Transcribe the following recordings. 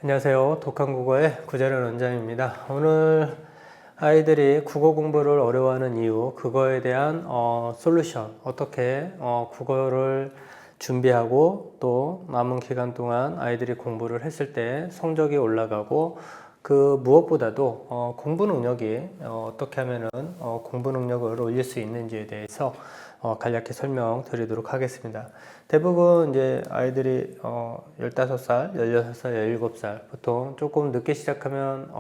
안녕하세요. 독한국어의 구자련 원장입니다. 오늘 아이들이 국어 공부를 어려워하는 이유, 그거에 대한 솔루션, 어떻게 국어를 준비하고 또 남은 기간 동안 아이들이 공부를 했을 때 성적이 올라가고 그 무엇보다도 공부 능력이 어떻게 하면은 공부 능력을 올릴 수 있는지에 대해서 간략히 설명드리도록 하겠습니다. 대부분 이제 아이들이 15살, 16살, 17살 보통 조금 늦게 시작하면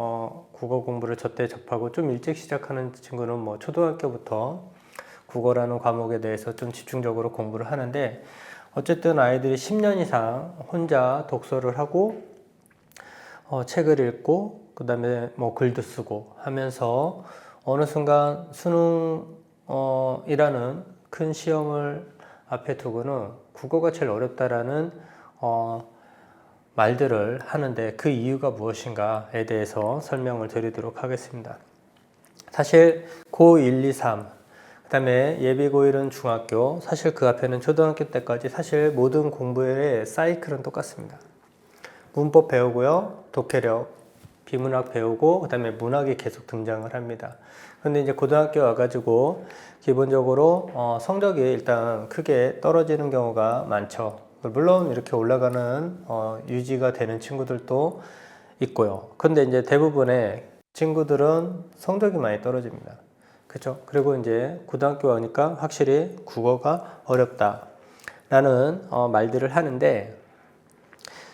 국어 공부를 저때 접하고 좀 일찍 시작하는 친구는 뭐 초등학교부터 국어라는 과목에 대해서 좀 집중적으로 공부를 하는데, 어쨌든 아이들이 10년 이상 혼자 독서를 하고 책을 읽고 그 다음에 뭐 글도 쓰고 하면서 어느 순간 수능이라는 큰 시험을 앞에 두고는 국어가 제일 어렵다라는 말들을 하는데, 그 이유가 무엇인가에 대해서 설명을 드리도록 하겠습니다. 사실 고1, 2, 3, 그 다음에 예비 고1은 중학교, 사실 그 앞에는 초등학교 때까지 사실 모든 공부의 사이클은 똑같습니다. 문법 배우고요, 독해력, 비문학 배우고, 그 다음에 문학이 계속 등장을 합니다. 근데 이제 고등학교 와가지고 기본적으로 성적이 일단 크게 떨어지는 경우가 많죠. 물론 이렇게 올라가는 유지가 되는 친구들도 있고요. 근데 이제 대부분의 친구들은 성적이 많이 떨어집니다. 그렇죠? 그리고 이제 고등학교 오니까 확실히 국어가 어렵다라는 말들을 하는데,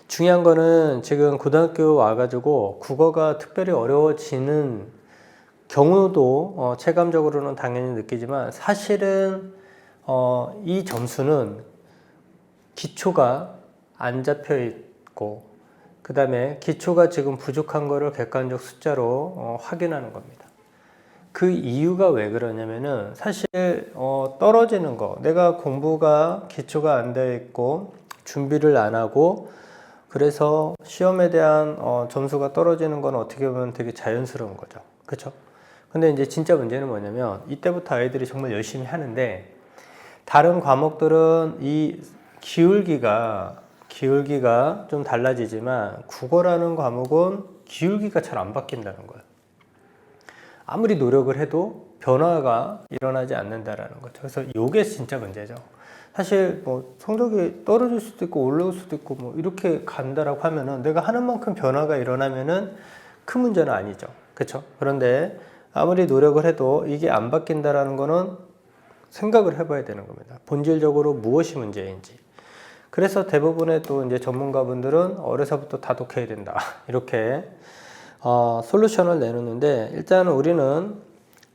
중요한 거는 지금 고등학교 와가지고 국어가 특별히 어려워지는 경우도 체감적으로는 당연히 느끼지만, 사실은 이 점수는 기초가 안 잡혀 있고 그 다음에 기초가 지금 부족한 거를 객관적 숫자로 확인하는 겁니다. 그 이유가 왜 그러냐면은, 사실 떨어지는 거, 내가 공부가 기초가 안 되어 있고 준비를 안 하고 그래서 시험에 대한 점수가 떨어지는 건 어떻게 보면 되게 자연스러운 거죠. 그렇죠? 근데 이제 진짜 문제는 뭐냐면, 이때부터 아이들이 정말 열심히 하는데 다른 과목들은 이 기울기가 좀 달라지지만 국어라는 과목은 기울기가 잘 안 바뀐다는 거예요. 아무리 노력을 해도 변화가 일어나지 않는다라는 거죠. 그래서 이게 진짜 문제죠. 사실 뭐 성적이 떨어질 수도 있고 올라올 수도 있고 뭐 이렇게 간다라고 하면은, 내가 하는 만큼 변화가 일어나면은 큰 문제는 아니죠. 그렇죠? 그런데 아무리 노력을 해도 이게 안 바뀐다라는 거는 생각을 해봐야 되는 겁니다. 본질적으로 무엇이 문제인지. 그래서 대부분의 또 이제 전문가분들은 어려서부터 다독해야 된다, 이렇게 솔루션을 내놓는데, 일단 우리는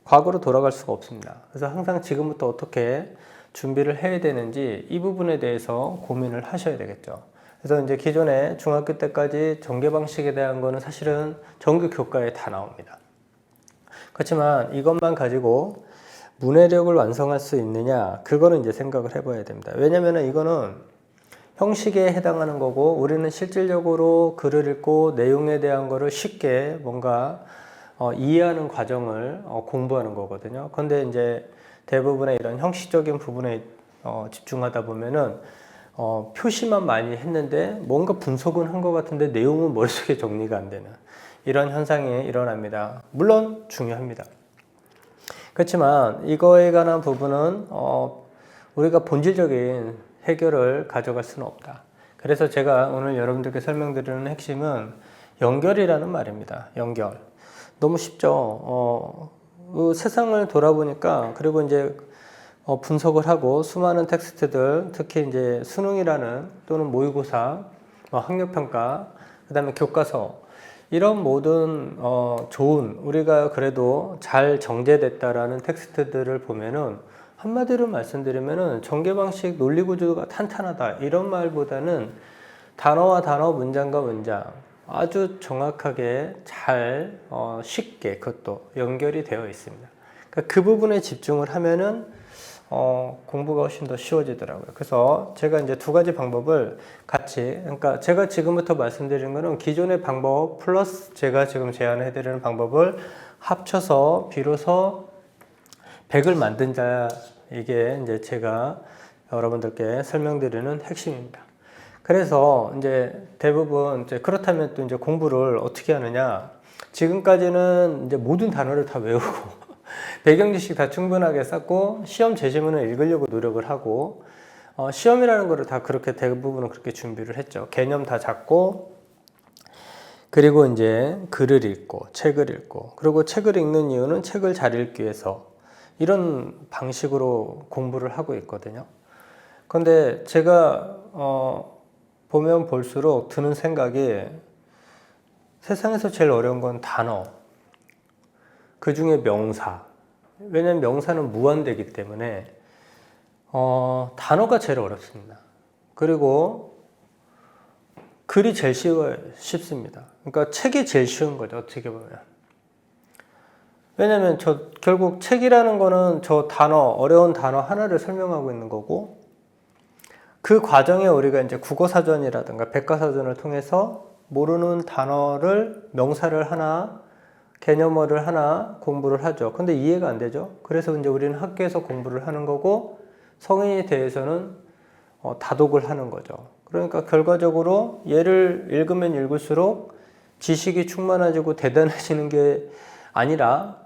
과거로 돌아갈 수가 없습니다. 그래서 항상 지금부터 어떻게 준비를 해야 되는지 이 부분에 대해서 고민을 하셔야 되겠죠. 그래서 이제 기존에 중학교 때까지 전개 방식에 대한 거는 사실은 정규 교과에 다 나옵니다. 그렇지만 이것만 가지고 문해력을 완성할 수 있느냐, 그거는 이제 생각을 해봐야 됩니다. 왜냐면은 이거는 형식에 해당하는 거고, 우리는 실질적으로 글을 읽고 내용에 대한 거를 쉽게 뭔가 이해하는 과정을 공부하는 거거든요. 근데 이제 대부분의 이런 형식적인 부분에 집중하다 보면은 표시만 많이 했는데 뭔가 분석은 한 것 같은데 내용은 머릿속에 정리가 안 되는 이런 현상이 일어납니다. 물론 중요합니다. 그렇지만 이거에 관한 부분은 우리가 본질적인 해결을 가져갈 수는 없다. 그래서 제가 오늘 여러분들께 설명드리는 핵심은 연결이라는 말입니다. 연결. 너무 쉽죠. 세상을 돌아보니까, 그리고 이제 분석을 하고 수많은 텍스트들, 특히 이제 수능이라는 또는 모의고사, 학력평가, 그 다음에 교과서, 이런 모든 좋은, 우리가 그래도 잘 정제됐다라는 텍스트들을 보면은, 한마디로 말씀드리면은 전개 방식 논리 구조가 탄탄하다, 이런 말보다는 단어와 단어, 문장과 문장 아주 정확하게 잘 쉽게 그것도 연결이 되어 있습니다. 그러니까 그 부분에 집중을 하면은 공부가 훨씬 더 쉬워지더라고요. 그래서 제가 이제 두 가지 방법을 같이, 그러니까 제가 지금부터 말씀드리는 거는 기존의 방법 플러스 제가 지금 제안해 드리는 방법을 합쳐서 비로소 100을 만든 자, 이게 이제 제가 여러분들께 설명드리는 핵심입니다. 그래서 이제 대부분 이제 그렇다면 또 이제 공부를 어떻게 하느냐. 지금까지는 이제 모든 단어를 다 외우고 배경 지식 다 충분하게 쌓고 시험 제시문을 읽으려고 노력을 하고 시험이라는 거를 다 그렇게 대부분은 그렇게 준비를 했죠. 개념 다 잡고 그리고 이제 글을 읽고 책을 읽고 그리고 책을 읽는 이유는 책을 잘 읽기 위해서 이런 방식으로 공부를 하고 있거든요. 그런데 제가 보면 볼수록 드는 생각이 세상에서 제일 어려운 건 단어, 그 중에 명사. 왜냐하면 명사는 무한대이기 때문에 단어가 제일 어렵습니다. 그리고 글이 제일 쉽습니다. 그러니까 책이 제일 쉬운 거죠, 어떻게 보면. 왜냐면 결국 책이라는 거는 저 단어, 어려운 단어 하나를 설명하고 있는 거고, 그 과정에 우리가 이제 국어사전이라든가 백과사전을 통해서 모르는 단어를, 명사를 하나, 개념어를 하나 공부를 하죠. 근데 이해가 안 되죠. 그래서 이제 우리는 학교에서 공부를 하는 거고, 성인이 대해서는 다독을 하는 거죠. 그러니까 결과적으로 얘를 읽으면 읽을수록 지식이 충만해지고 대단해지는 게 아니라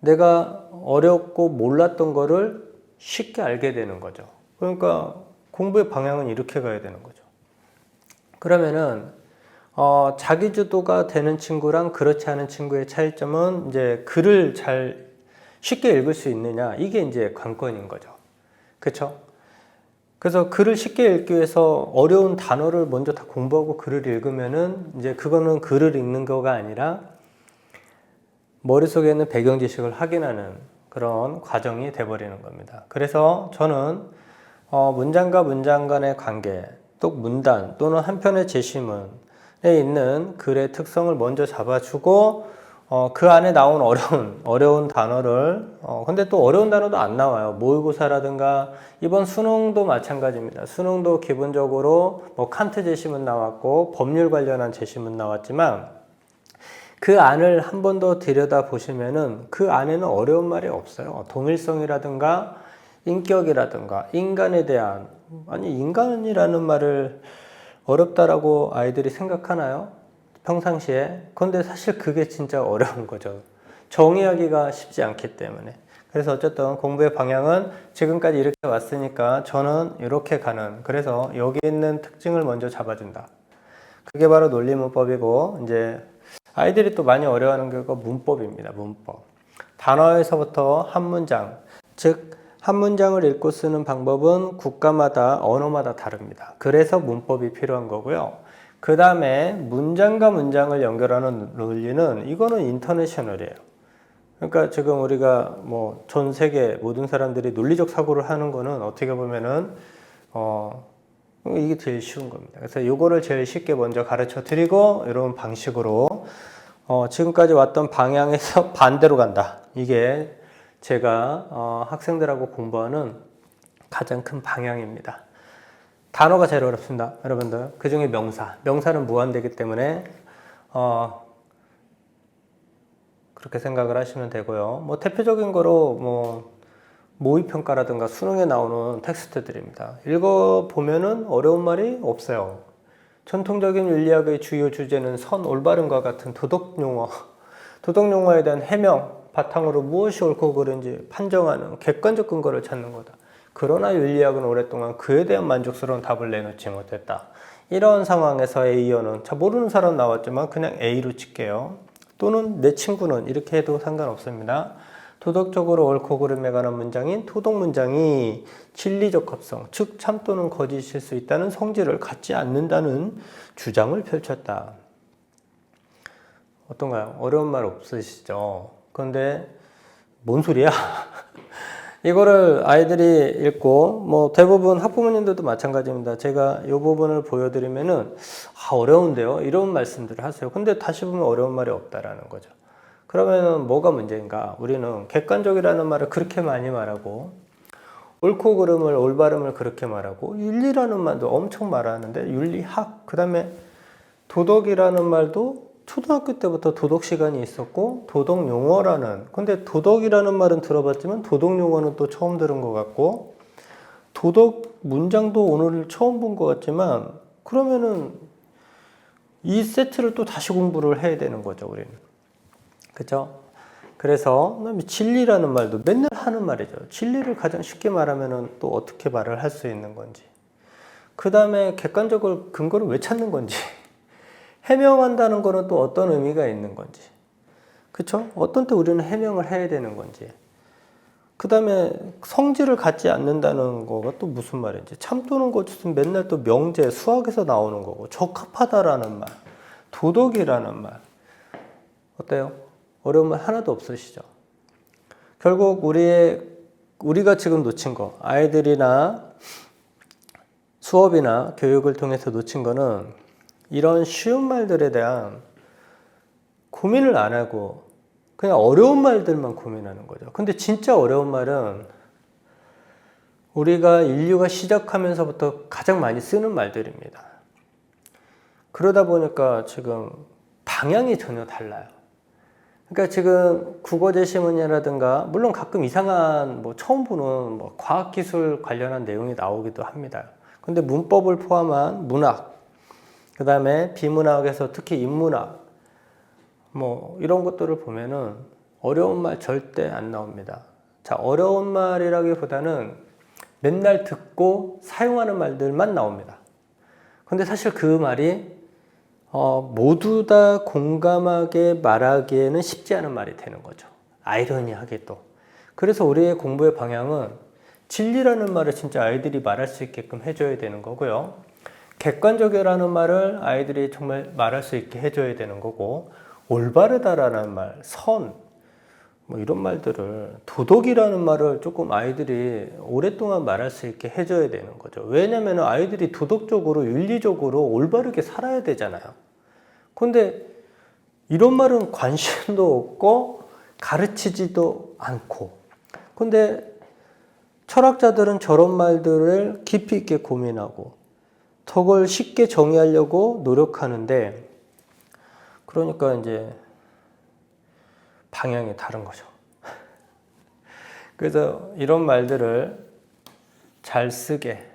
내가 어렵고 몰랐던 거를 쉽게 알게 되는 거죠. 그러니까 공부의 방향은 이렇게 가야 되는 거죠. 그러면은 자기주도가 되는 친구랑 그렇지 않은 친구의 차이점은 이제 글을 잘 쉽게 읽을 수 있느냐, 이게 이제 관건인 거죠. 그렇죠? 그래서 글을 쉽게 읽기 위해서 어려운 단어를 먼저 다 공부하고 글을 읽으면은 이제 그거는 글을 읽는 거가 아니라 머릿속에 있는 배경 지식을 확인하는 그런 과정이 돼버리는 겁니다. 그래서 저는 문장과 문장 간의 관계, 또 문단 또는 한 편의 제시문에 있는 글의 특성을 먼저 잡아주고 그 안에 나온 어려운 단어를 근데 또 어려운 단어도 안 나와요. 모의고사라든가 이번 수능도 마찬가지입니다. 수능도 기본적으로 뭐 칸트 제시문 나왔고 법률 관련한 제시문 나왔지만 그 안을 한 번 더 들여다 보시면은 그 안에는 어려운 말이 없어요. 동일성이라든가 인격이라든가 인간에 대한, 아니 인간이라는 말을 어렵다라고 아이들이 생각하나요? 평상시에. 근데 사실 그게 진짜 어려운 거죠. 정의하기가 쉽지 않기 때문에. 그래서 어쨌든 공부의 방향은 지금까지 이렇게 왔으니까 저는 이렇게 가는, 그래서 여기 있는 특징을 먼저 잡아준다. 그게 바로 논리문법이고, 이제 아이들이 또 많이 어려워하는 게 문법입니다. 문법. 단어에서부터 한 문장, 즉 한 문장을 읽고 쓰는 방법은 국가마다 언어마다 다릅니다. 그래서 문법이 필요한 거고요. 그 다음에 문장과 문장을 연결하는 논리는 이거는 인터내셔널이에요. 그러니까 지금 우리가 뭐 전 세계 모든 사람들이 논리적 사고를 하는 거는 어떻게 보면은 이게 제일 쉬운 겁니다. 그래서 이거를 제일 쉽게 먼저 가르쳐 드리고 이런 방식으로 지금까지 왔던 방향에서 반대로 간다. 이게 제가 학생들하고 공부하는 가장 큰 방향입니다. 단어가 제일 어렵습니다, 여러분들. 그 중에 명사는 무한대이기 때문에 그렇게 생각을 하시면 되고요. 뭐 대표적인 거로 뭐 모의평가라든가 수능에 나오는 텍스트들입니다. 읽어보면은 어려운 말이 없어요. 전통적인 윤리학의 주요 주제는 선, 올바름과 같은 도덕용어, 도덕용어에 대한 해명, 바탕으로 무엇이 옳고 그른지 판정하는 객관적 근거를 찾는 거다. 그러나 윤리학은 오랫동안 그에 대한 만족스러운 답을 내놓지 못했다. 이런 상황에서 A어는, 자, 모르는 사람 나왔지만 그냥 A로 칠게요. 또는 내 친구는, 이렇게 해도 상관없습니다. 도덕적으로 옳고 그름에 관한 문장인 토독 문장이 진리적 합성, 즉 참 또는 거짓일 수 있다는 성질을 갖지 않는다는 주장을 펼쳤다. 어떤가요? 어려운 말 없으시죠? 그런데 뭔 소리야? 이거를 아이들이 읽고, 뭐 대부분 학부모님들도 마찬가지입니다. 제가 이 부분을 보여드리면은 어려운데요? 이런 말씀들을 하세요. 근데 다시 보면 어려운 말이 없다라는 거죠. 그러면은 뭐가 문제인가? 우리는 객관적이라는 말을 그렇게 많이 말하고, 옳고 그름을, 올바름을 그렇게 말하고, 윤리라는 말도 엄청 말하는데, 윤리학, 그 다음에 도덕이라는 말도 초등학교 때부터 도덕 시간이 있었고, 도덕 용어라는, 근데 도덕이라는 말은 들어봤지만 도덕 용어는 또 처음 들은 것 같고, 도덕 문장도 오늘 처음 본 것 같지만 그러면은 이 세트를 또 다시 공부를 해야 되는 거죠, 우리는. 그죠? 그래서 진리라는 말도 맨날 하는 말이죠. 진리를 가장 쉽게 말하면은 또 어떻게 말을 할 수 있는 건지. 그 다음에 객관적으로 근거를 왜 찾는 건지. 해명한다는 거는 또 어떤 의미가 있는 건지. 그쵸? 어떤 때 우리는 해명을 해야 되는 건지. 그 다음에 성질을 갖지 않는다는 거가 또 무슨 말인지. 참도는 것은 맨날 또 명제, 수학에서 나오는 거고, 적합하다라는 말, 도덕이라는 말. 어때요? 어려운 말 하나도 없으시죠? 결국 우리가 지금 놓친 거, 아이들이나 수업이나 교육을 통해서 놓친 거는 이런 쉬운 말들에 대한 고민을 안 하고 그냥 어려운 말들만 고민하는 거죠. 근데 진짜 어려운 말은 우리가 인류가 시작하면서부터 가장 많이 쓰는 말들입니다. 그러다 보니까 지금 방향이 전혀 달라요. 그러니까 지금 국어 제시문이라든가 물론 가끔 이상한 처음 보는 과학기술 관련한 내용이 나오기도 합니다. 근데 문법을 포함한 문학, 그 다음에 비문학에서 특히 인문학, 이런 것들을 보면은 어려운 말 절대 안 나옵니다. 자, 어려운 말이라기보다는 맨날 듣고 사용하는 말들만 나옵니다. 근데 사실 그 말이 모두 다 공감하게 말하기에는 쉽지 않은 말이 되는 거죠. 아이러니하게 또. 그래서 우리의 공부의 방향은 진리라는 말을 진짜 아이들이 말할 수 있게끔 해줘야 되는 거고요. 객관적이라는 말을 아이들이 정말 말할 수 있게 해줘야 되는 거고, 올바르다라는 말, 선, 이런 말들을, 도덕이라는 말을 조금 아이들이 오랫동안 말할 수 있게 해줘야 되는 거죠. 왜냐면 아이들이 도덕적으로, 윤리적으로 올바르게 살아야 되잖아요. 근데 이런 말은 관심도 없고 가르치지도 않고. 근데 철학자들은 저런 말들을 깊이 있게 고민하고 저걸 쉽게 정의하려고 노력하는데, 그러니까 이제 방향이 다른 거죠. 그래서 이런 말들을 잘 쓰게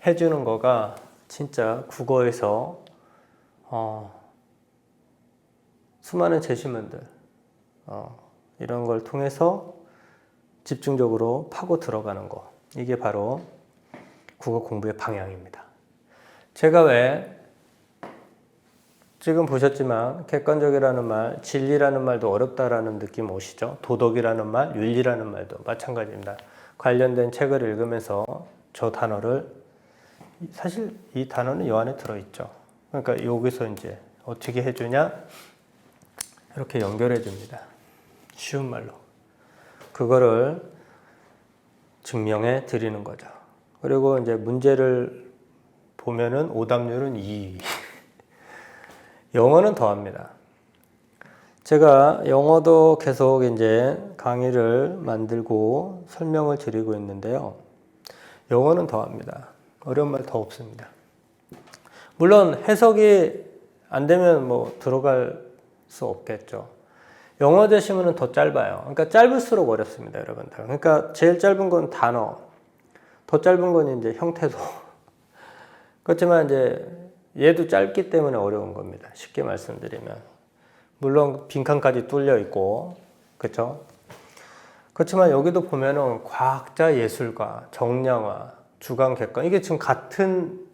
해주는 거가 진짜 국어에서 수많은 제시문들 이런 걸 통해서 집중적으로 파고 들어가는 거, 이게 바로 국어 공부의 방향입니다. 제가 왜 지금 보셨지만 객관적이라는 말, 진리라는 말도 어렵다라는 느낌 오시죠? 도덕이라는 말, 윤리라는 말도 마찬가지입니다. 관련된 책을 읽으면서 저 단어를, 사실 이 단어는 요 안에 들어있죠. 그러니까 여기서 이제 어떻게 해주냐? 이렇게 연결해 줍니다. 쉬운 말로. 그거를 증명해 드리는 거죠. 그리고 이제 문제를 보면은 오답률은 2. 영어는 더합니다. 제가 영어도 계속 이제 강의를 만들고 설명을 드리고 있는데요. 영어는 더합니다. 어려운 말 더 없습니다. 물론 해석이 안 되면 들어갈 수 없겠죠. 영어 제시문은 더 짧아요. 그러니까 짧을수록 어렵습니다, 여러분들. 그러니까 제일 짧은 건 단어, 더 짧은 건 이제 형태도. 그렇지만 이제 얘도 짧기 때문에 어려운 겁니다. 쉽게 말씀드리면. 물론 빈칸까지 뚫려 있고, 그렇죠? 그렇지만 여기도 보면은 과학자, 예술가, 정량화, 주관, 객관, 이게 지금 같은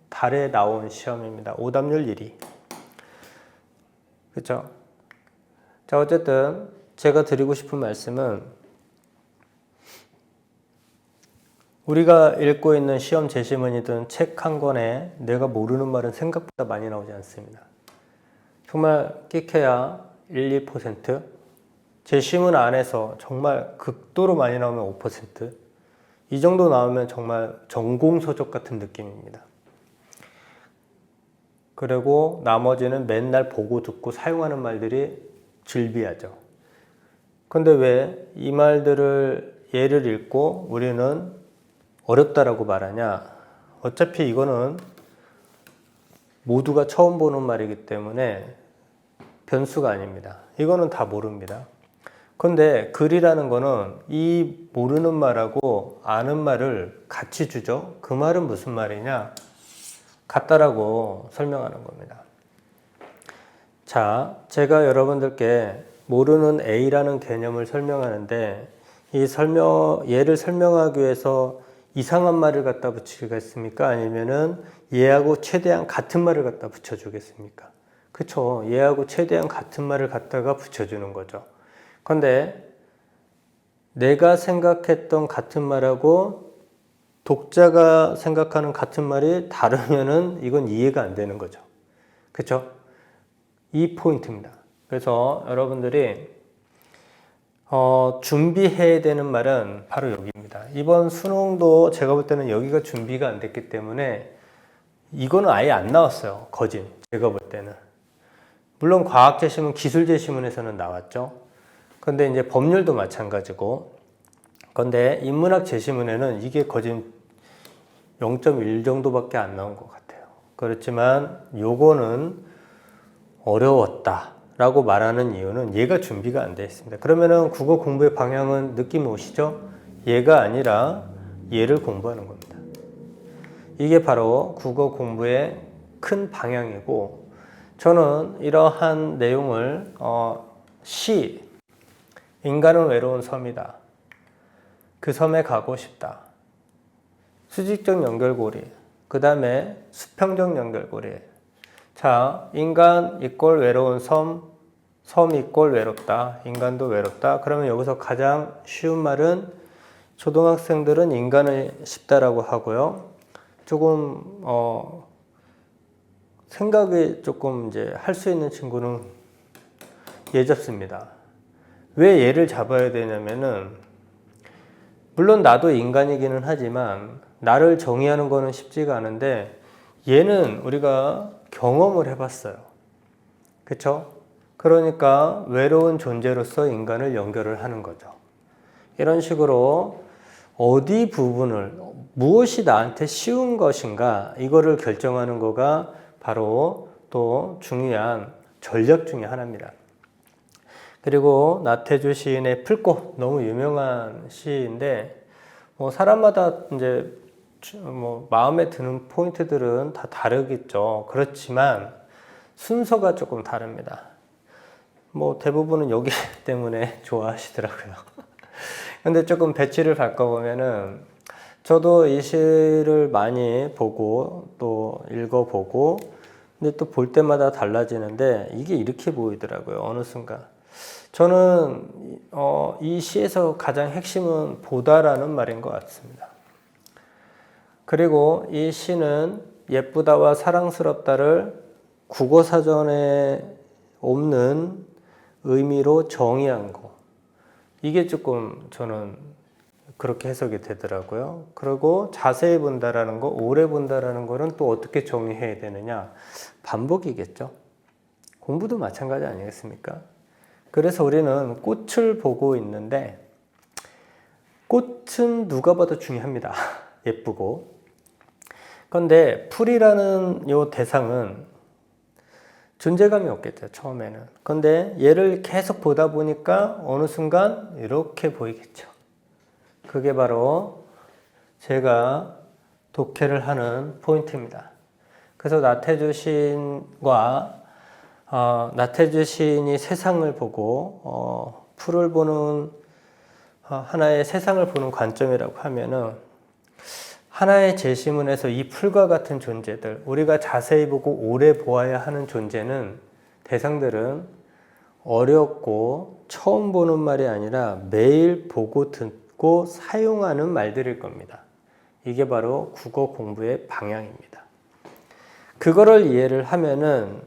달에 나온 시험입니다. 오답률 1위. 그렇죠? 자, 어쨌든 제가 드리고 싶은 말씀은 우리가 읽고 있는 시험 제시문이든 책 한 권에 내가 모르는 말은 생각보다 많이 나오지 않습니다. 정말 끼케야 1, 2%, 제시문 안에서 정말 극도로 많이 나오면 5%, 이 정도 나오면 정말 전공서적 같은 느낌입니다. 그리고 나머지는 맨날 보고 듣고 사용하는 말들이 즐비하죠. 근데 왜 이 말들을 예를 읽고 우리는 어렵다라고 말하냐? 어차피 이거는 모두가 처음 보는 말이기 때문에 변수가 아닙니다. 이거는 다 모릅니다. 근데 글이라는 거는 이 모르는 말하고 아는 말을 같이 주죠. 그 말은 무슨 말이냐? 같다라고 설명하는 겁니다. 자, 제가 여러분들께 모르는 A라는 개념을 설명하는데 이 얘를 설명하기 위해서 이상한 말을 갖다 붙이겠습니까? 아니면은 얘하고 최대한 같은 말을 갖다 붙여주겠습니까? 그쵸? 얘하고 최대한 같은 말을 갖다가 붙여주는 거죠. 근데 내가 생각했던 같은 말하고 독자가 생각하는 같은 말이 다르면은 이건 이해가 안 되는 거죠. 그쵸? 이 포인트입니다. 그래서 여러분들이 준비해야 되는 말은 바로 여기입니다. 이번 수능도 제가 볼 때는 여기가 준비가 안 됐기 때문에 이거는 아예 안 나왔어요. 거진 제가 볼 때는. 물론 과학 제시문, 기술 제시문에서는 나왔죠. 근데 이제 법률도 마찬가지고. 근데 인문학 제시문에는 이게 거진 0.1 정도밖에 안 나온 것 같아요. 그렇지만 요거는 어려웠다 라고 말하는 이유는 얘가 준비가 안 되어 있습니다. 그러면은 국어 공부의 방향은 느낌 오시죠? 얘가 아니라 얘를 공부하는 겁니다. 이게 바로 국어 공부의 큰 방향이고, 저는 이러한 내용을 시, 인간은 외로운 섬이다, 그 섬에 가고 싶다, 수직적 연결고리, 그 다음에 수평적 연결고리. 자, 인간 이꼴 외로운 섬, 섬 이꼴 외롭다, 인간도 외롭다. 그러면 여기서 가장 쉬운 말은 초등학생들은 인간을 쉽다라고 하고요. 조금 생각이 조금 이제 할 수 있는 친구는 얘 잡습니다. 왜 얘를 잡아야 되냐면은, 물론 나도 인간이기는 하지만 나를 정의하는 거는 쉽지가 않은데 얘는 우리가 경험을 해봤어요. 그쵸? 그러니까 외로운 존재로서 인간을 연결을 하는 거죠. 이런 식으로 어디 부분을, 무엇이 나한테 쉬운 것인가, 이거를 결정하는 거가 바로 또 중요한 전략 중에 하나입니다. 그리고 나태주 시인의 풀꽃, 너무 유명한 시인데, 사람마다 이제 마음에 드는 포인트들은 다 다르겠죠. 그렇지만 순서가 조금 다릅니다. 대부분은 여기 때문에 좋아하시더라고요. 근데 조금 배치를 바꿔보면은, 저도 이 시를 많이 보고 또 읽어보고, 근데 또 볼 때마다 달라지는데 이게 이렇게 보이더라고요. 어느 순간. 저는 이 시에서 가장 핵심은 보다라는 말인 것 같습니다. 그리고 이 시는 예쁘다와 사랑스럽다를 국어사전에 없는 의미로 정의한 거. 이게 조금 저는 그렇게 해석이 되더라고요. 그리고 자세히 본다라는 거, 오래 본다라는 거는 또 어떻게 정의해야 되느냐? 반복이겠죠. 공부도 마찬가지 아니겠습니까? 그래서 우리는 꽃을 보고 있는데, 꽃은 누가 봐도 중요합니다. 예쁘고. 그런데 풀이라는 요 대상은 존재감이 없겠죠, 처음에는. 그런데 얘를 계속 보다 보니까 어느 순간 이렇게 보이겠죠. 그게 바로 제가 독해를 하는 포인트입니다. 그래서 나태주 시인이 세상을 보고 풀을 보는 하나의 세상을 보는 관점이라고 하면은, 하나의 제시문에서 이 풀과 같은 존재들, 우리가 자세히 보고 오래 보아야 하는 존재는, 대상들은 어렵고 처음 보는 말이 아니라 매일 보고 듣고 사용하는 말들일 겁니다. 이게 바로 국어 공부의 방향입니다. 그거를 이해를 하면은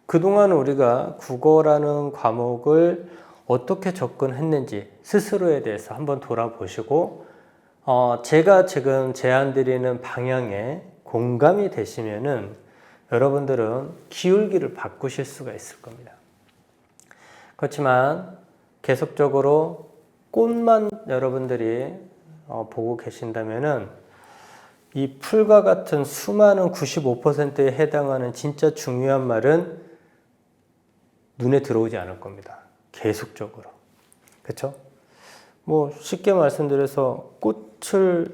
그동안 우리가 국어라는 과목을 어떻게 접근했는지 스스로에 대해서 한번 돌아보시고, 제가 지금 제안드리는 방향에 공감이 되시면은 여러분들은 기울기를 바꾸실 수가 있을 겁니다. 그렇지만 계속적으로 꽃만 여러분들이 보고 계신다면은 이 풀과 같은 수많은 95%에 해당하는 진짜 중요한 말은 눈에 들어오지 않을 겁니다. 계속적으로. 그렇죠? 쉽게 말씀드려서 꽃을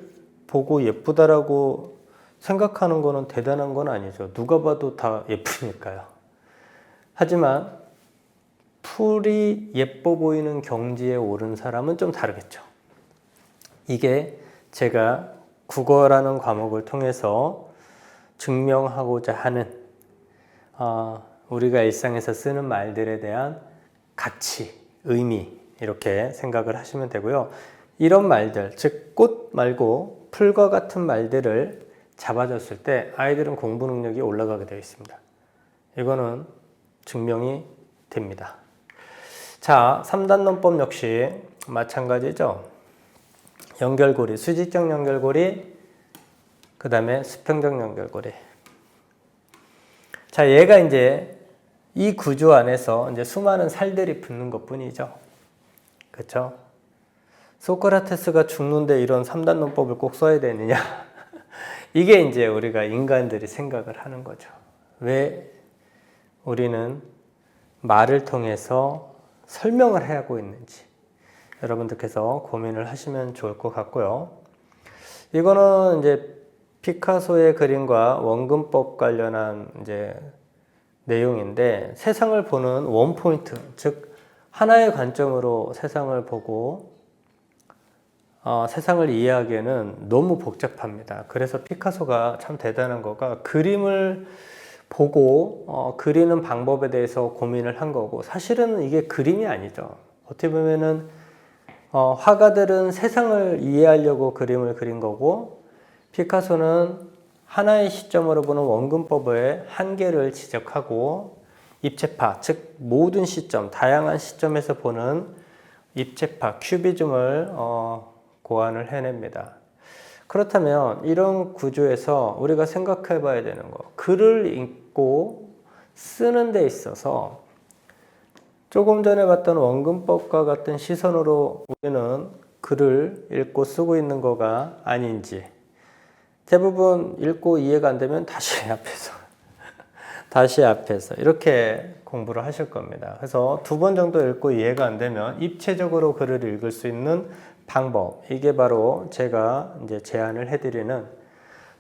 보고 예쁘다라고 생각하는 거는 대단한 건 아니죠. 누가 봐도 다 예쁘니까요. 하지만 풀이 예뻐 보이는 경지에 오른 사람은 좀 다르겠죠. 이게 제가 국어라는 과목을 통해서 증명하고자 하는 우리가 일상에서 쓰는 말들에 대한 가치, 의미 이렇게 생각을 하시면 되고요. 이런 말들, 즉 꽃 말고 풀과 같은 말들을 잡아줬을 때 아이들은 공부 능력이 올라가게 되어 있습니다. 이거는 증명이 됩니다. 자, 3단 논법 역시 마찬가지죠. 연결고리, 수직적 연결고리, 그 다음에 수평적 연결고리. 자, 얘가 이제 이 구조 안에서 이제 수많은 살들이 붙는 것 뿐이죠. 그렇죠? 소크라테스가 죽는데 이런 3단 논법을 꼭 써야 되느냐? 이게 이제 우리가 인간들이 생각을 하는 거죠. 왜 우리는 말을 통해서 설명을 하고 있는지 여러분들께서 고민을 하시면 좋을 것 같고요. 이거는 이제 피카소의 그림과 원근법 관련한 이제 내용인데 세상을 보는 원포인트, 즉 하나의 관점으로 세상을 보고 세상을 이해하기에는 너무 복잡합니다. 그래서 피카소가 참 대단한 거가 그림을 보고 그리는 방법에 대해서 고민을 한 거고 사실은 이게 그림이 아니죠. 어떻게 보면은 화가들은 세상을 이해하려고 그림을 그린 거고 피카소는 하나의 시점으로 보는 원근법의 한계를 지적하고 입체파, 즉 모든 시점, 다양한 시점에서 보는 입체파, 큐비즘을 고안을 해냅니다. 그렇다면 이런 구조에서 우리가 생각해 봐야 되는 거, 글을 읽고 쓰는 데 있어서 조금 전에 봤던 원근법과 같은 시선으로 우리는 글을 읽고 쓰고 있는 거가 아닌지, 대부분 읽고 이해가 안 되면 다시 앞에서 이렇게 공부를 하실 겁니다. 그래서 2번 정도 읽고 이해가 안 되면 입체적으로 글을 읽을 수 있는 방법, 이게 바로 제가 이제 제안을 해드리는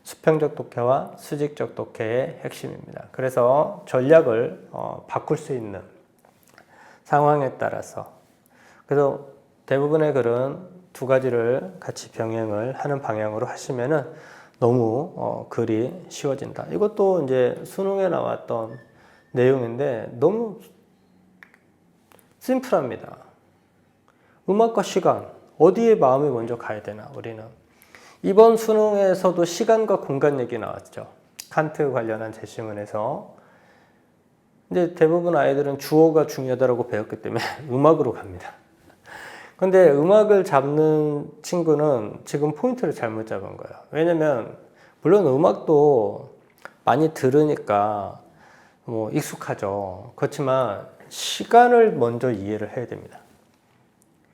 수평적 독해와 수직적 독해의 핵심입니다. 그래서 전략을 바꿀 수 있는 상황에 따라서, 그래서 대부분의 글은 2가지를 같이 병행을 하는 방향으로 하시면은 너무 글이 쉬워진다. 이것도 이제 수능에 나왔던 내용인데 너무 심플합니다. 음악과 시간, 어디에 마음이 먼저 가야 되나, 우리는. 이번 수능에서도 시간과 공간 얘기 나왔죠. 칸트 관련한 제시문에서. 근데 대부분 아이들은 주어가 중요하다고 배웠기 때문에 음악으로 갑니다. 근데 음악을 잡는 친구는 지금 포인트를 잘못 잡은 거예요. 왜냐면 물론 음악도 많이 들으니까 뭐 익숙하죠. 그렇지만 시간을 먼저 이해를 해야 됩니다.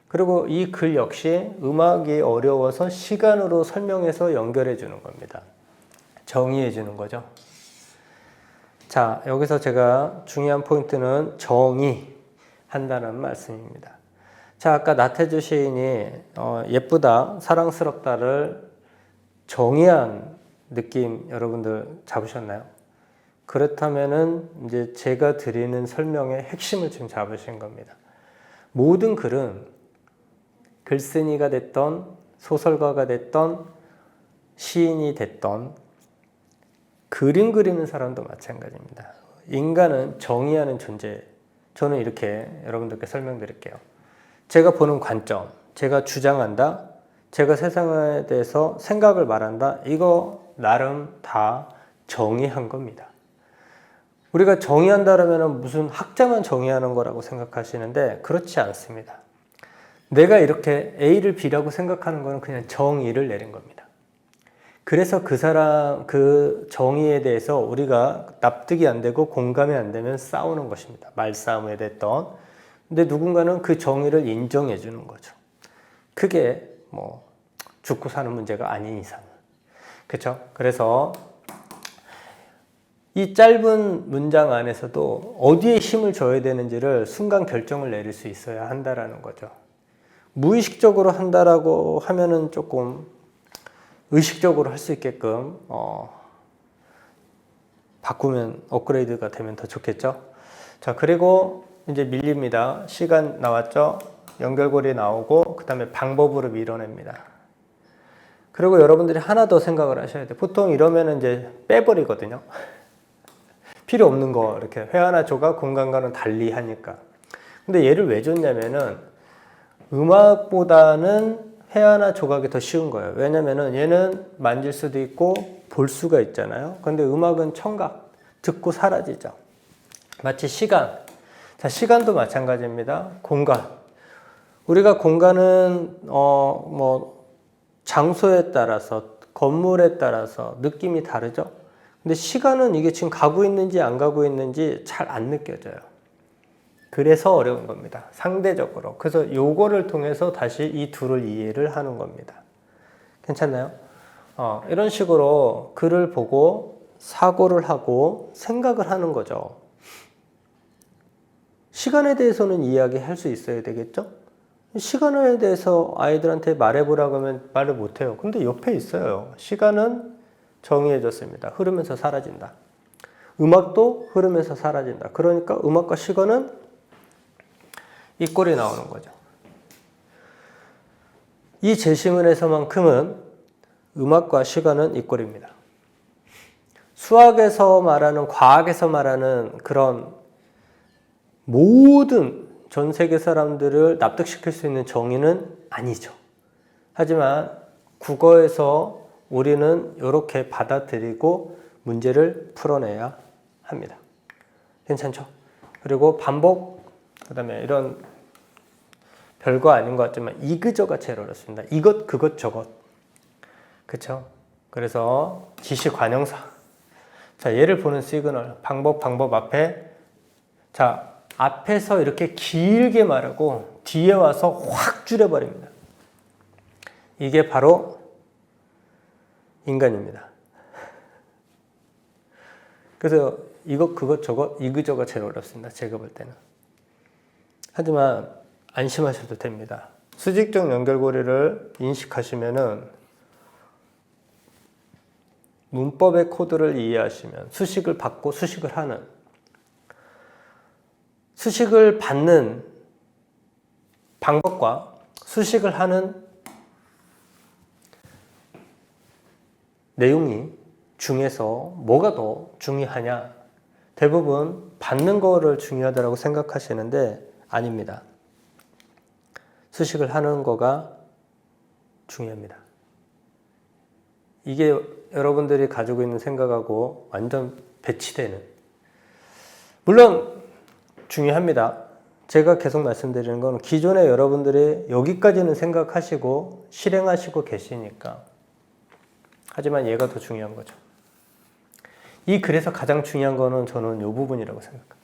그리고 이 글 역시 음악이 어려워서 시간으로 설명해서 연결해 주는 겁니다. 정의해 주는 거죠. 자, 여기서 제가 중요한 포인트는 정의한다는 말씀입니다. 자, 아까 나태주 시인이 예쁘다, 사랑스럽다를 정의한 느낌 여러분들 잡으셨나요? 그렇다면은 이제 제가 드리는 설명의 핵심을 지금 잡으신 겁니다. 모든 글은 글쓴이가 됐던 소설가가 됐던 시인이 됐던 그림 그리는 사람도 마찬가지입니다. 인간은 정의하는 존재. 저는 이렇게 여러분들께 설명드릴게요. 제가 보는 관점, 제가 주장한다, 제가 세상에 대해서 생각을 말한다, 이거 나름 다 정의한 겁니다. 우리가 정의한다라면 무슨 학자만 정의하는 거라고 생각하시는데 그렇지 않습니다. 내가 이렇게 A를 B라고 생각하는 거는 그냥 정의를 내린 겁니다. 그래서 그 정의에 대해서 우리가 납득이 안 되고 공감이 안 되면 싸우는 것입니다. 말싸움에 됐던. 근데 누군가는 그 정의를 인정해 주는 거죠. 그게 뭐 죽고 사는 문제가 아닌 이상. 그렇죠? 그래서 이 짧은 문장 안에서도 어디에 힘을 줘야 되는지를 순간 결정을 내릴 수 있어야 한다라는 거죠. 무의식적으로 한다라고 하면은 조금 의식적으로 할 수 있게끔 바꾸면 업그레이드가 되면 더 좋겠죠. 자, 그리고 이제 밀립니다. 시간 나왔죠. 연결고리 나오고 그 다음에 방법으로 밀어냅니다. 그리고 여러분들이 하나 더 생각을 하셔야 돼요. 보통 이러면 이제 빼버리거든요. 필요 없는 거 이렇게 회 하나 조각 공간과는 달리 하니까. 근데 얘를 왜 줬냐면은 음악보다는 회 하나 조각이 더 쉬운 거예요. 왜냐면은 얘는 만질 수도 있고 볼 수가 있잖아요. 근데 음악은 청각, 듣고 사라지죠. 마치 시간. 자, 시간도 마찬가지입니다. 공간. 우리가 공간은 장소에 따라서, 건물에 따라서 느낌이 다르죠. 근데 시간은 이게 지금 가고 있는지 안 가고 있는지 잘 안 느껴져요. 그래서 어려운 겁니다. 상대적으로. 그래서 요거를 통해서 다시 이 둘을 이해를 하는 겁니다. 괜찮나요? 이런 식으로 글을 보고 사고를 하고 생각을 하는 거죠. 시간에 대해서는 이야기할 수 있어야 되겠죠? 시간에 대해서 아이들한테 말해보라고 하면 말을 못해요. 근데 옆에 있어요. 시간은 정의해졌습니다. 흐르면서 사라진다. 음악도 흐르면서 사라진다. 그러니까 음악과 시간은 이 꼴이 나오는 거죠. 이 제시문에서만큼은 음악과 시간은 이 꼴입니다. 수학에서 말하는, 과학에서 말하는 그런 모든 전 세계 사람들을 납득시킬 수 있는 정의는 아니죠. 하지만 국어에서 우리는 이렇게 받아들이고 문제를 풀어내야 합니다. 괜찮죠? 그리고 반복, 그 다음에 이런 별거 아닌 것 같지만 이그저가 제일 어렵습니다. 이것, 그것, 저것. 그쵸? 그래서 지시 관형사. 자, 얘를 보는 시그널. 방법 앞에. 자, 앞에서 이렇게 길게 말하고 뒤에 와서 확 줄여버립니다. 이게 바로 인간입니다. 그래서 이것, 그것, 저것, 이그저가 제일 어렵습니다. 제가 볼 때는. 하지만 안심하셔도 됩니다. 수직적 연결고리를 인식하시면은 문법의 코드를 이해하시면 수식을 받고 수식을 하는, 수식을 받는 방법과 수식을 하는 내용이 중에서 뭐가 더 중요하냐? 대부분 받는 거를 중요하다고 생각하시는데 아닙니다. 수식을 하는 거가 중요합니다. 이게 여러분들이 가지고 있는 생각하고 완전 배치되는, 물론 중요합니다. 제가 계속 말씀드리는 건 기존에 여러분들이 여기까지는 생각하시고 실행하시고 계시니까. 하지만 얘가 더 중요한 거죠. 이 글에서 가장 중요한 거는 저는 이 부분이라고 생각합니다.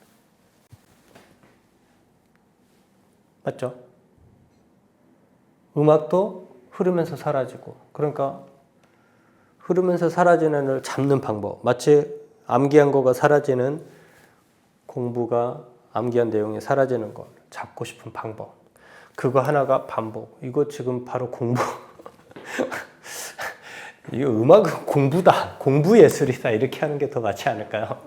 맞죠? 음악도 흐르면서 사라지고, 그러니까 흐르면서 사라지는 걸 잡는 방법. 마치 암기한 거가 사라지는, 공부가 암기한 내용이 사라지는 걸 잡고 싶은 방법. 그거 하나가 반복. 이거 지금 바로 공부. 이거 음악은 공부다. 공부 예술이다. 이렇게 하는 게 더 맞지 않을까요?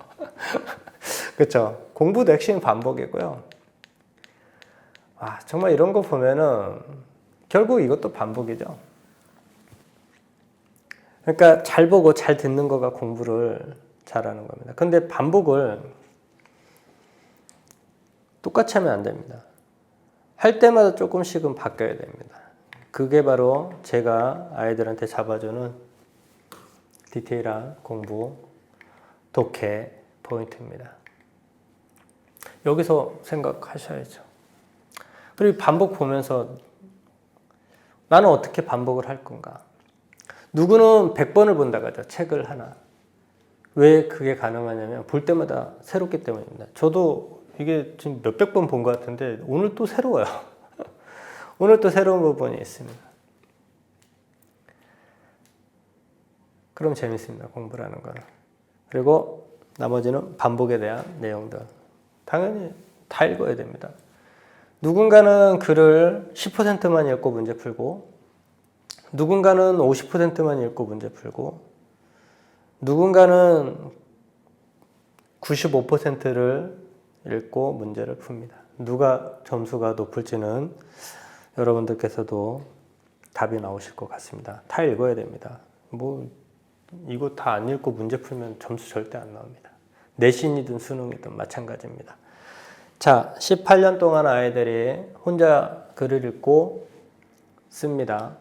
그렇죠? 공부도 핵심은 반복이고요. 정말 이런 거 보면은 결국 이것도 반복이죠. 그러니까 잘 보고 잘 듣는 거가 공부를 잘하는 겁니다. 근데 반복을 똑같이 하면 안 됩니다. 할 때마다 조금씩은 바뀌어야 됩니다. 그게 바로 제가 아이들한테 잡아주는 디테일한 공부, 독해 포인트입니다. 여기서 생각하셔야죠. 그리고 반복 보면서 나는 어떻게 반복을 할 건가? 누구는 100번을 본다고 하죠. 책을 하나. 왜 그게 가능하냐면 볼 때마다 새롭기 때문입니다. 저도 이게 지금 몇백 번 본 것 같은데 오늘 또 새로워요. 오늘 또 새로운 부분이 있습니다. 그럼 재밌습니다. 공부라는 거는. 그리고 나머지는 반복에 대한 내용들. 당연히 다 읽어야 됩니다. 누군가는 글을 10%만 읽고 문제 풀고, 누군가는 50%만 읽고 문제 풀고, 누군가는 95%를 읽고 문제를 풉니다. 누가 점수가 높을지는 여러분들께서도 답이 나오실 것 같습니다. 다 읽어야 됩니다. 뭐 이거 다 안 읽고 문제 풀면 점수 절대 안 나옵니다. 내신이든 수능이든 마찬가지입니다. 자, 18년 동안 아이들이 혼자 글을 읽고 씁니다.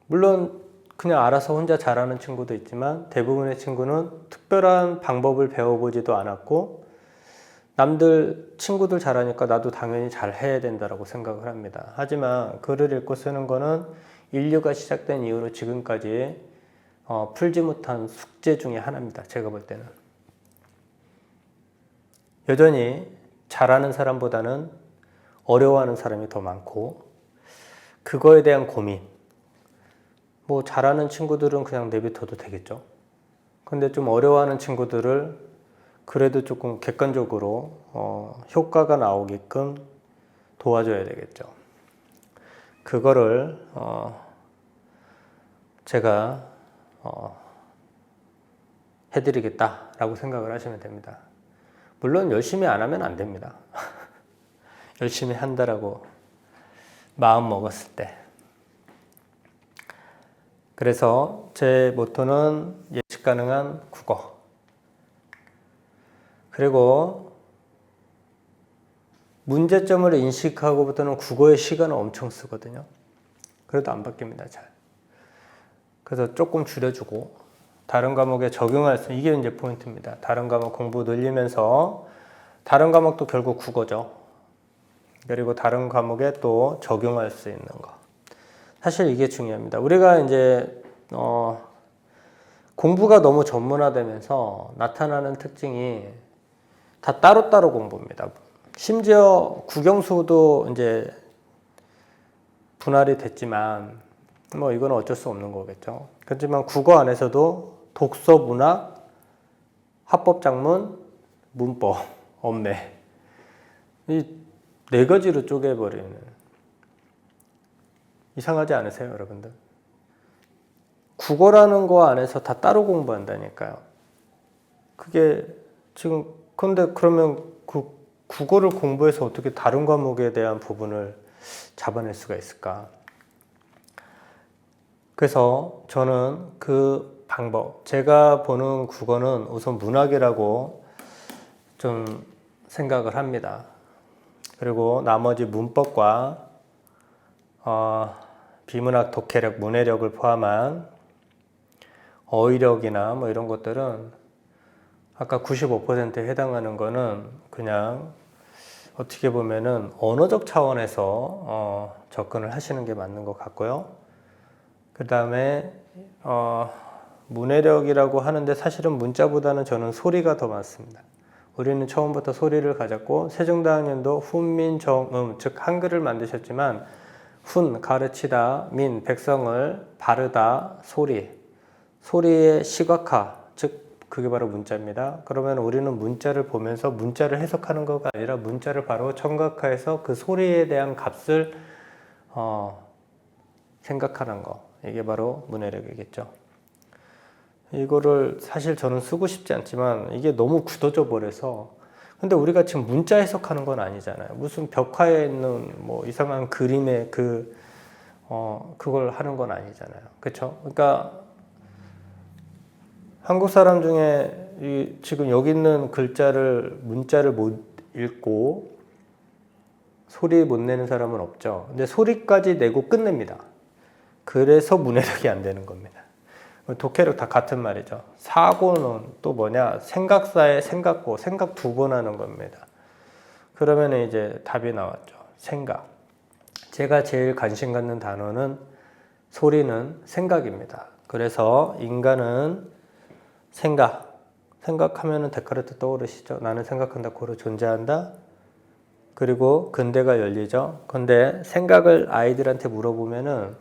물론 그냥 알아서 혼자 잘하는 친구도 있지만 대부분의 친구는 특별한 방법을 배워보지도 않았고 남들 친구들 잘하니까 나도 당연히 잘해야 된다고 생각을 합니다. 하지만 글을 읽고 쓰는 거는 인류가 시작된 이후로 지금까지 풀지 못한 숙제 중에 하나입니다. 제가 볼 때는. 여전히 잘하는 사람보다는 어려워하는 사람이 더 많고 그거에 대한 고민. 뭐 잘하는 친구들은 그냥 내비둬도 되겠죠. 근데 좀 어려워하는 친구들을 그래도 조금 객관적으로 효과가 나오게끔 도와줘야 되겠죠. 그거를 제가 해드리겠다라고 생각을 하시면 됩니다. 물론 열심히 안 하면 안 됩니다. 열심히 한다라고 마음 먹었을 때. 그래서 제 모토는 예측 가능한 국어. 그리고 문제점을 인식하고부터는 국어의 시간을 엄청 쓰거든요. 그래도 안 바뀝니다, 잘. 그래서 조금 줄여주고 다른 과목에 적용할 수, 이게 이제 포인트입니다. 다른 과목 공부 늘리면서 다른 과목도 결국 국어죠. 그리고 다른 과목에 또 적용할 수 있는 거. 사실 이게 중요합니다. 우리가 이제 공부가 너무 전문화되면서 나타나는 특징이 다 따로따로 공부입니다. 심지어 국영수도 이제 분할이 됐지만 뭐 이건 어쩔 수 없는 거겠죠. 그렇지만 국어 안에서도 독서, 문학, 합법작문, 문법, 엄매 이 네 가지로 쪼개버리는. 이상하지 않으세요, 여러분들? 국어라는 거 안에서 다 따로 공부한다니까요. 그게 지금 근데 그러면 그 국어를 공부해서 어떻게 다른 과목에 대한 부분을 잡아낼 수가 있을까? 그래서 저는 그 방법, 제가 보는 국어는 우선 문학이라고 좀 생각을 합니다. 그리고 나머지 문법과 비문학, 독해력, 문해력을 포함한 어휘력이나 뭐 이런 것들은 아까 95%에 해당하는 거는 그냥 어떻게 보면은 언어적 차원에서 접근을 하시는 게 맞는 것 같고요. 그 다음에 문해력이라고 하는데 사실은 문자보다는 저는 소리가 더 많습니다. 우리는 처음부터 소리를 가졌고 세종대왕님도 훈민정음 즉 한글을 만드셨지만 훈 가르치다, 민 백성을 바르다, 소리의 시각화 즉 그게 바로 문자입니다. 그러면 우리는 문자를 보면서 문자를 해석하는 것가 아니라 문자를 바로 청각화해서 그 소리에 대한 값을 생각하는 거, 이게 바로 문해력이겠죠. 이거를 사실 저는 쓰고 싶지 않지만 이게 너무 굳어져 버려서. 근데 우리가 지금 문자 해석하는 건 아니잖아요. 무슨 벽화에 있는 뭐 이상한 그림의 그걸 하는 건 아니잖아요. 그렇죠? 그러니까 한국 사람 중에 지금 여기 있는 문자를 못 읽고 소리 못 내는 사람은 없죠. 근데 소리까지 내고 끝냅니다. 그래서 문해력이 안 되는 겁니다. 독해력 다 같은 말이죠. 사고는 또 뭐냐? 생각사의 생각고, 생각 두 번 하는 겁니다. 그러면 이제 답이 나왔죠. 생각. 제가 제일 관심 갖는 단어는 소리는 생각입니다. 그래서 인간은 생각하면은 데카르트 떠오르시죠? 나는 생각한다, 고로 존재한다. 그리고 근대가 열리죠. 근데 생각을 아이들한테 물어보면은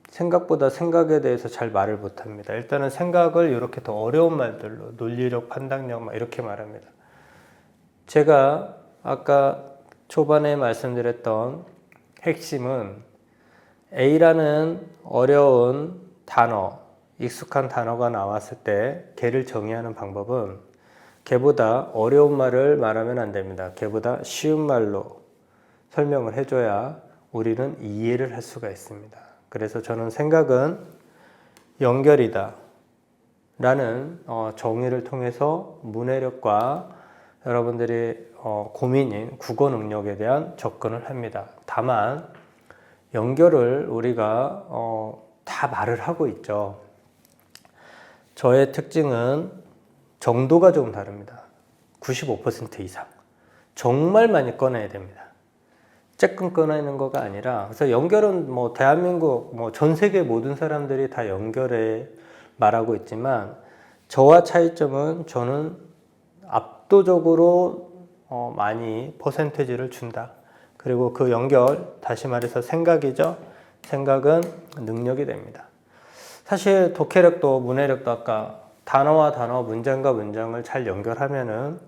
생각보다 생각에 대해서 잘 말을 못합니다. 일단은 생각을 이렇게 더 어려운 말들로 논리력, 판단력 막 이렇게 말합니다. 제가 아까 초반에 말씀드렸던 핵심은 A라는 어려운 단어, 익숙한 단어가 나왔을 때 걔를 정의하는 방법은 걔보다 어려운 말을 말하면 안 됩니다. 걔보다 쉬운 말로 설명을 해줘야 우리는 이해를 할 수가 있습니다. 그래서 저는 생각은 연결이다 라는 정의를 통해서 문해력과 여러분들이 고민인 국어 능력에 대한 접근을 합니다. 다만 연결을 우리가 다 말을 하고 있죠. 저의 특징은 정도가 좀 다릅니다. 95% 이상. 정말 많이 꺼내야 됩니다. 쬐끔 꺼내는 거가 아니라, 그래서 연결은 뭐 대한민국, 뭐 전 세계 모든 사람들이 다 연결에 말하고 있지만, 저와 차이점은 저는 압도적으로 많이 퍼센테이지를 준다. 그리고 그 연결, 다시 말해서 생각이죠. 생각은 능력이 됩니다. 사실 독해력도 문해력도 아까 단어와 단어, 문장과 문장을 잘 연결하면은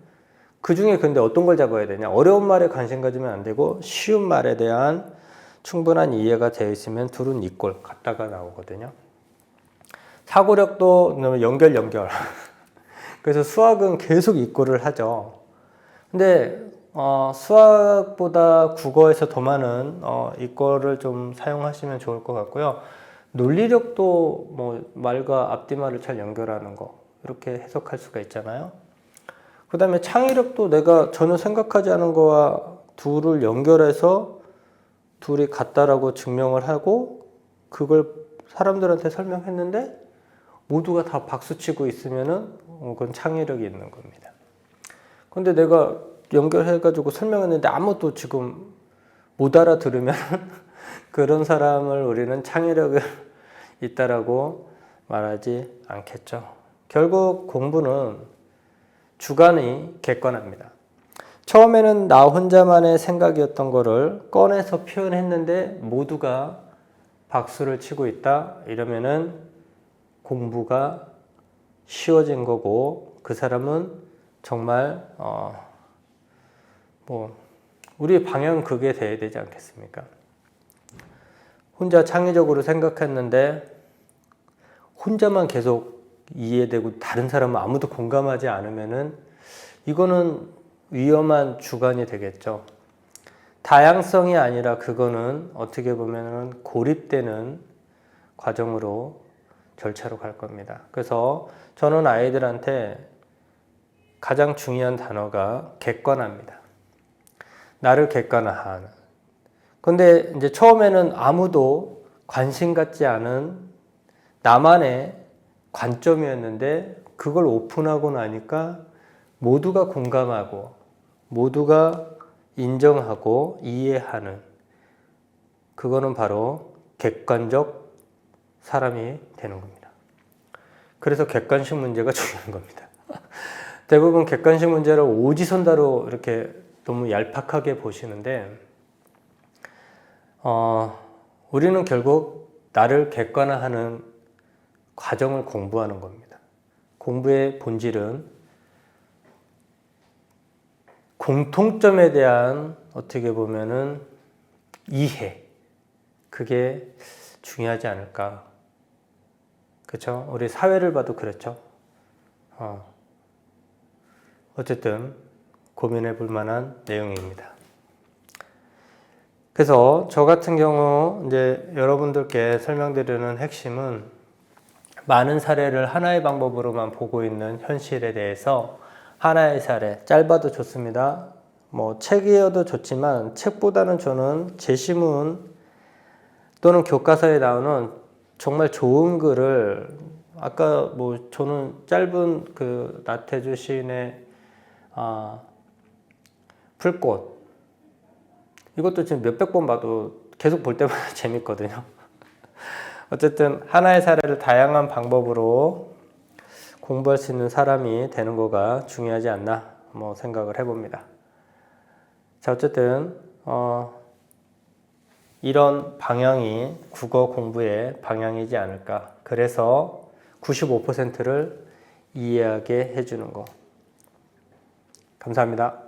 그 중에 근데 어떤 걸 잡아야 되냐? 어려운 말에 관심 가지면 안 되고 쉬운 말에 대한 충분한 이해가 되어 있으면 둘은 이꼴 같다가 나오거든요. 사고력도 연결. 그래서 수학은 계속 이꼴을 하죠. 근데 수학보다 국어에서 더 많은 이꼴을 좀 사용하시면 좋을 것 같고요. 논리력도 뭐 말과 앞뒤말을 잘 연결하는 거 이렇게 해석할 수가 있잖아요. 그 다음에 창의력도 내가 전혀 생각하지 않은 거와 둘을 연결해서 둘이 같다라고 증명을 하고 그걸 사람들한테 설명했는데 모두가 다 박수치고 있으면은 그건 창의력이 있는 겁니다. 근데 내가 연결해가지고 설명했는데 아무도 지금 못 알아들으면 그런 사람을 우리는 창의력을 있다라고 말하지 않겠죠. 결국 공부는 주관이 객관합니다. 처음에는 나 혼자만의 생각이었던 거를 꺼내서 표현했는데 모두가 박수를 치고 있다. 이러면은 공부가 쉬워진 거고 그 사람은 정말 우리의 방향은 그게 돼야 되지 않겠습니까? 혼자 창의적으로 생각했는데 혼자만 계속 이해되고 다른 사람은 아무도 공감하지 않으면은 이거는 위험한 주관이 되겠죠. 다양성이 아니라 그거는 어떻게 보면은 고립되는 과정으로 절차로 갈 겁니다. 그래서 저는 아이들한테 가장 중요한 단어가 객관합니다. 나를 객관화하는. 근데 이제 처음에는 아무도 관심 갖지 않은 나만의 관점이었는데 그걸 오픈하고 나니까 모두가 공감하고 모두가 인정하고 이해하는 그거는 바로 객관적 사람이 되는 겁니다. 그래서 객관식 문제가 중요한 겁니다. 대부분 객관식 문제를 오지선다로 이렇게 너무 얄팍하게 보시는데 우리는 결국 나를 객관화하는 과정을 공부하는 겁니다. 공부의 본질은 공통점에 대한 어떻게 보면은 이해, 그게 중요하지 않을까. 그렇죠? 우리 사회를 봐도 그렇죠. 어쨌든 고민해 볼 만한 내용입니다. 그래서 저 같은 경우 이제 여러분들께 설명드리는 핵심은 많은 사례를 하나의 방법으로만 보고 있는 현실에 대해서 하나의 사례, 짧아도 좋습니다. 뭐 책이어도 좋지만 책보다는 저는 제시문 또는 교과서에 나오는 정말 좋은 글을 아까 뭐 저는 짧은 그 나태주 시인의 풀꽃 이것도 지금 몇백 번 봐도 계속 볼 때마다 재밌거든요. 어쨌든 하나의 사례를 다양한 방법으로 공부할 수 있는 사람이 되는 거가 중요하지 않나 뭐 생각을 해봅니다. 자, 어쨌든 이런 방향이 국어 공부의 방향이지 않을까. 그래서 95%를 이해하게 해주는 거. 감사합니다.